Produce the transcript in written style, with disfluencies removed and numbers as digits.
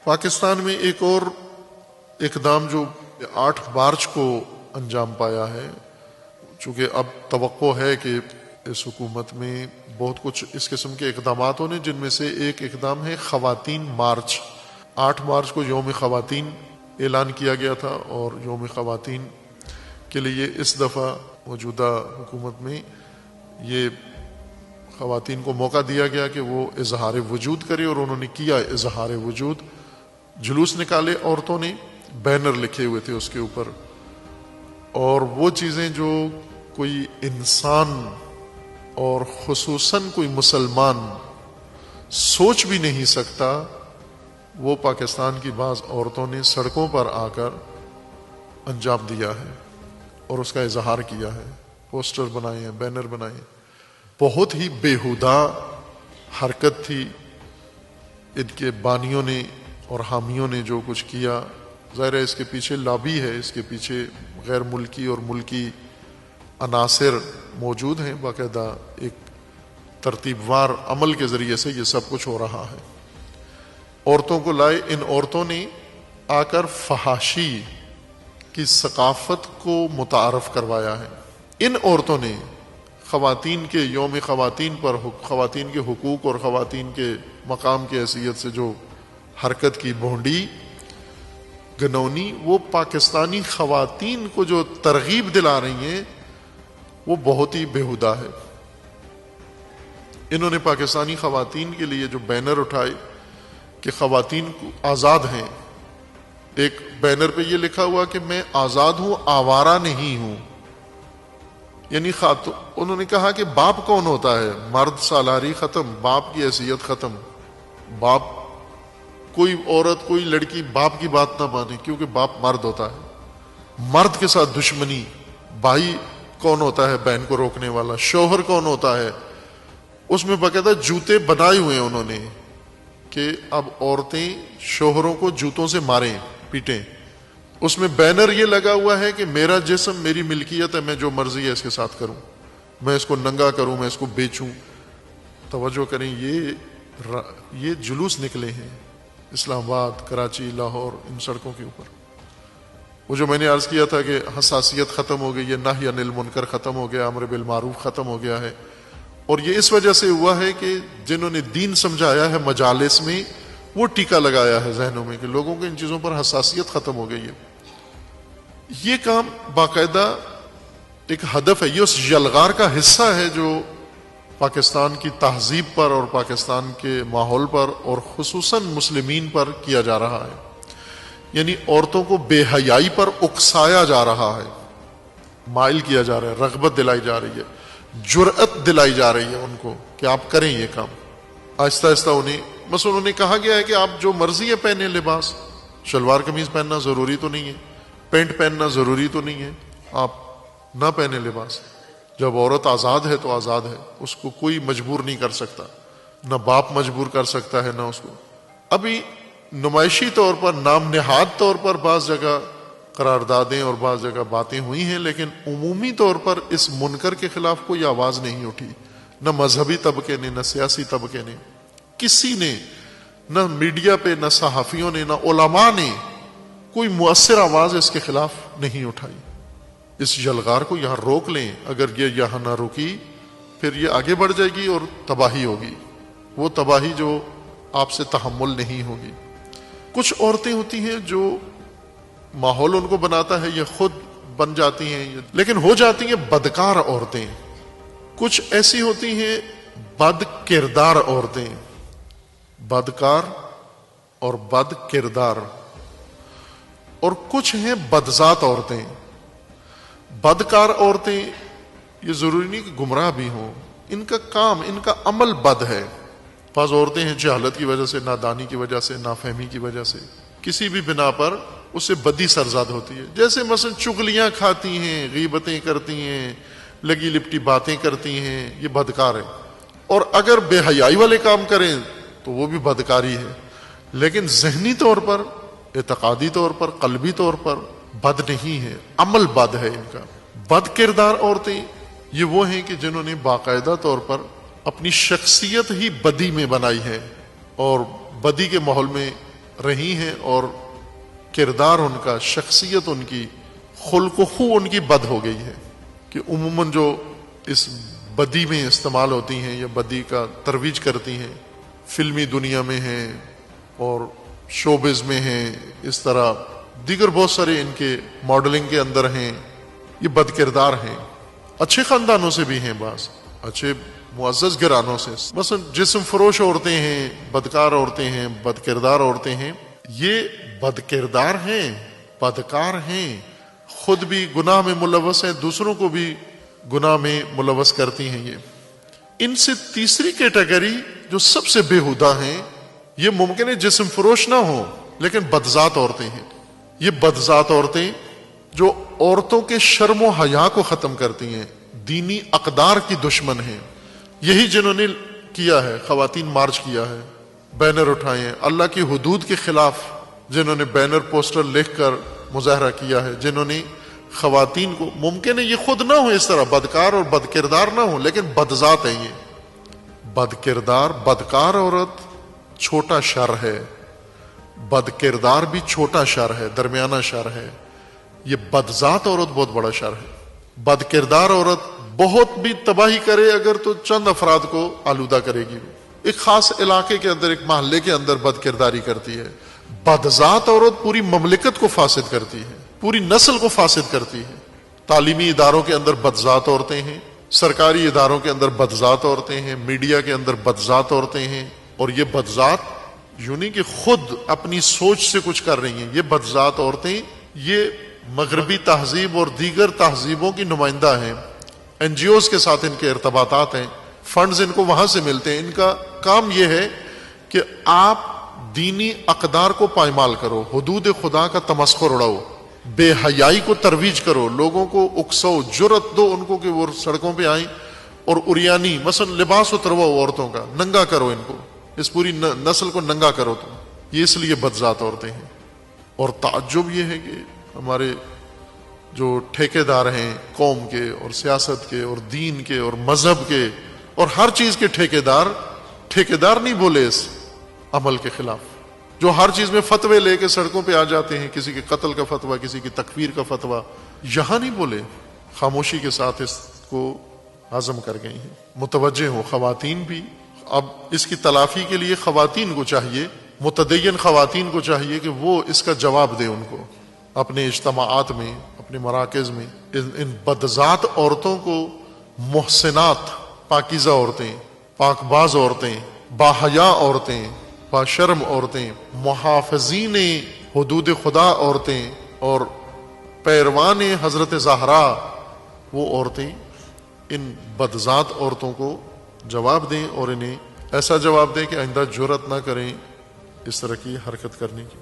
پاکستان میں ایک اور اقدام جو 8 مارچ کو انجام پایا ہے، چونکہ اب توقع ہے کہ اس حکومت میں بہت کچھ اس قسم کے اقدامات ہونے، جن میں سے ایک اقدام ہے خواتین مارچ۔ 8 مارچ کو یوم خواتین اعلان کیا گیا تھا، اور یوم خواتین کے لیے اس دفعہ موجودہ حکومت میں یہ خواتین کو موقع دیا گیا کہ وہ اظہار وجود کرے، اور انہوں نے کیا اظہار وجود۔ جلوس نکالے عورتوں نے، بینر لکھے ہوئے تھے اس کے اوپر، اور وہ چیزیں جو کوئی انسان اور خصوصاً کوئی مسلمان سوچ بھی نہیں سکتا، وہ پاکستان کی بعض عورتوں نے سڑکوں پر آ کر انجام دیا ہے اور اس کا اظہار کیا ہے۔ پوسٹر بنائے ہیں، بینر بنائے ہیں۔ بہت ہی بیہودہ حرکت تھی ان کے بانیوں نے اور حامیوں نے جو کچھ کیا۔ ظاہر ہے اس کے پیچھے لابی ہے، اس کے پیچھے غیر ملکی اور ملکی عناصر موجود ہیں، باقاعدہ ایک ترتیب وار عمل کے ذریعے سے یہ سب کچھ ہو رہا ہے۔ عورتوں کو لائے، ان عورتوں نے آ کر فحاشی کی ثقافت کو متعارف کروایا ہے۔ ان عورتوں نے خواتین کے یوم خواتین پر خواتین کے حقوق اور خواتین کے مقام کی حیثیت سے جو حرکت کی، بھونڈی گنونی، وہ پاکستانی خواتین کو جو ترغیب دلا رہی ہیں وہ بہت ہی بیہودہ ہے۔ انہوں نے پاکستانی خواتین کے لیے جو بینر اٹھائے کہ خواتین آزاد ہیں، ایک بینر پہ یہ لکھا ہوا کہ میں آزاد ہوں، آوارہ نہیں ہوں۔ یعنی انہوں نے کہا کہ باپ کون ہوتا ہے؟ مرد سالاری ختم، باپ کی حیثیت ختم۔ باپ، کوئی عورت کوئی لڑکی باپ کی بات نہ مانے، کیونکہ باپ مرد ہوتا ہے۔ مرد کے ساتھ دشمنی۔ بھائی کون ہوتا ہے بہن کو روکنے والا؟ شوہر کون ہوتا ہے؟ اس میں باقاعدہ جوتے بنائے ہوئے ہیں انہوں نے کہ اب عورتیں شوہروں کو جوتوں سے ماریں، پیٹیں۔ اس میں بینر یہ لگا ہوا ہے کہ میرا جسم میری ملکیت ہے، میں جو مرضی ہے اس کے ساتھ کروں، میں اس کو ننگا کروں، میں اس کو بیچوں۔ توجہ کریں، یہ جلوس نکلے ہیں اسلام آباد، کراچی، لاہور، ان سڑکوں کے اوپر۔ وہ جو میں نے عرض کیا تھا کہ حساسیت ختم ہو گئی ہے، نہی عن المنکر ختم ہو گیا، امر بالمعروف ختم ہو گیا ہے، اور یہ اس وجہ سے ہوا ہے کہ جنہوں نے دین سمجھایا ہے مجالس میں، وہ ٹیکا لگایا ہے ذہنوں میں کہ لوگوں کو ان چیزوں پر حساسیت ختم ہو گئی ہے۔ یہ کام باقاعدہ ایک ہدف ہے، یہ اس یلغار کا حصہ ہے جو پاکستان کی تہذیب پر اور پاکستان کے ماحول پر اور خصوصاً مسلمین پر کیا جا رہا ہے۔ یعنی عورتوں کو بے حیائی پر اکسایا جا رہا ہے، مائل کیا جا رہا ہے، رغبت دلائی جا رہی ہے، جرأت دلائی جا رہی ہے ان کو کہ آپ کریں یہ کام۔ آہستہ آہستہ بس انہوں نے کہا گیا ہے کہ آپ جو مرضی ہے پہنے لباس، شلوار قمیض پہننا ضروری تو نہیں ہے، پینٹ پہننا ضروری تو نہیں ہے، آپ نہ پہنے لباس۔ جب عورت آزاد ہے تو آزاد ہے، اس کو کوئی مجبور نہیں کر سکتا، نہ باپ مجبور کر سکتا ہے نہ اس کو۔ ابھی نمائشی طور پر، نام نہاد طور پر بعض جگہ قراردادیں اور بعض جگہ باتیں ہوئی ہیں، لیکن عمومی طور پر اس منکر کے خلاف کوئی آواز نہیں اٹھی، نہ مذہبی طبقے نے، نہ سیاسی طبقے نے، کسی نے، نہ میڈیا پہ، نہ صحافیوں نے، نہ علماء نے کوئی مؤثر آواز اس کے خلاف نہیں اٹھائی۔ اس یلغار کو یہاں روک لیں، اگر یہ یہاں نہ رکی پھر یہ آگے بڑھ جائے گی اور تباہی ہوگی، وہ تباہی جو آپ سے تحمل نہیں ہوگی۔ کچھ عورتیں ہوتی ہیں جو ماحول ان کو بناتا ہے، یہ خود بن جاتی ہیں، لیکن ہو جاتی ہیں بدکار عورتیں۔ کچھ ایسی ہوتی ہیں بد کردار عورتیں، بدکار اور بد کردار، اور کچھ ہیں بدذات عورتیں۔ بدکار عورتیں یہ ضروری نہیں کہ گمراہ بھی ہوں، ان کا کام، ان کا عمل بد ہے۔ بعض عورتیں ہیں جہالت کی وجہ سے، نادانی کی وجہ سے، نافہمی کی وجہ سے، کسی بھی بنا پر اس سے بدی سرزاد ہوتی ہے۔ جیسے مثلا چغلیاں کھاتی ہیں، غیبتیں کرتی ہیں، لگی لپٹی باتیں کرتی ہیں، یہ بدکار ہے۔ اور اگر بے حیائی والے کام کریں تو وہ بھی بدکاری ہے، لیکن ذہنی طور پر، اعتقادی طور پر، قلبی طور پر بد نہیں ہے، عمل بد ہے ان کا۔ بد کردار عورتیں یہ وہ ہیں کہ جنہوں نے باقاعدہ طور پر اپنی شخصیت ہی بدی میں بنائی ہے، اور بدی کے ماحول میں رہی ہیں اور کردار ان کا، شخصیت ان کی، خلق و خو ان کی بد ہو گئی ہے کہ عموماً جو اس بدی میں استعمال ہوتی ہیں یا بدی کا ترویج کرتی ہیں، فلمی دنیا میں ہیں اور شوبز میں ہیں، اس طرح دیگر بہت سارے ان کے ماڈلنگ کے اندر ہیں، یہ بد کردار ہیں. اچھے خاندانوں سے بھی ہیں، بعض اچھے معزز گھرانوں سے، مثلا جسم فروش عورتیں ہیں، بدکار عورتیں ہیں، بد کردار عورتیں ہیں. یہ بد کردار ہیں، بدکار ہیں، خود بھی گناہ میں ملوث ہیں، دوسروں کو بھی گناہ میں ملوث کرتی ہیں. یہ ان سے تیسری کیٹیگری جو سب سے بےہودہ ہیں، یہ ممکن ہے جسم فروش نہ ہوں لیکن بدذات عورتیں ہیں. یہ بدذات عورتیں جو عورتوں کے شرم و حیا کو ختم کرتی ہیں، دینی اقدار کی دشمن ہیں. یہی جنہوں نے کیا ہے، خواتین مارچ کیا ہے، بینر اٹھائے ہیں، اللہ کی حدود کے خلاف جنہوں نے بینر پوسٹر لکھ کر مظاہرہ کیا ہے، جنہوں نے خواتین کو، ممکن ہے یہ خود نہ ہو اس طرح بدکار اور بد کردار نہ ہو لیکن بدذات ہیں. یہ بد کردار، بدکار عورت چھوٹا شر ہے، بد کردار بھی چھوٹا شر ہے، درمیانہ شر ہے. یہ بدذات عورت بہت بڑا شر ہے. بد کردار عورت بہت بھی تباہی کرے اگر تو چند افراد کو آلودہ کرے گی، ایک خاص علاقے کے اندر، ایک محلے کے اندر بد کرداری کرتی ہے. بدذات عورت پوری مملکت کو فاسد کرتی ہے، پوری نسل کو فاسد کرتی ہے. تعلیمی اداروں کے اندر بدذات عورتیں ہیں، سرکاری اداروں کے اندر بدذات عورتیں ہیں، میڈیا کے اندر بدذات عورتیں ہیں. اور یہ بدذات یوں نہیں کہ خود اپنی سوچ سے کچھ کر رہی ہیں، یہ بدذات عورتیں یہ مغربی تہذیب اور دیگر تہذیبوں کی نمائندہ ہیں. این جی اوز کے ساتھ ان کے ارتباطات ہیں، فنڈز ان کو وہاں سے ملتے ہیں. ان کا کام یہ ہے کہ آپ دینی اقدار کو پائمال کرو، حدود خدا کا تمسخر اڑاؤ، بے حیائی کو ترویج کرو، لوگوں کو اکسو، جرت دو ان کو کہ وہ سڑکوں پہ آئیں اور عریانی مثلا لباس اترواؤ عورتوں کا، ننگا کرو ان کو، اس پوری نسل کو ننگا کرو. تم یہ اس لیے بدذات عورتیں ہیں. اور تعجب یہ ہے کہ ہمارے جو ٹھیکیدار ہیں قوم کے اور سیاست کے اور دین کے اور مذہب کے اور ہر چیز کے ٹھیکیدار نہیں بولے اس عمل کے خلاف، جو ہر چیز میں فتوے لے کے سڑکوں پہ آ جاتے ہیں، کسی کے قتل کا فتویٰ، کسی کی تکفیر کا فتویٰ، یہاں نہیں بولے، خاموشی کے ساتھ اس کو ہضم کر گئی ہیں. متوجہ ہوں خواتین بھی. اب اس کی تلافی کے لیے خواتین کو چاہیے، متدین خواتین کو چاہیے کہ وہ اس کا جواب دیں ان کو اپنے اجتماعات میں، اپنے مراکز میں. ان بدذات عورتوں کو محسنات، پاکیزہ عورتیں، پاک باز عورتیں، باحیا عورتیں، باشرم عورتیں، محافظین حدود خدا عورتیں اور پیروان حضرت زہرا وہ عورتیں، ان بدذات عورتوں کو جواب دیں اور انہیں ایسا جواب دیں کہ آئندہ جرأت نہ کریں اس طرح کی حرکت کرنے کی.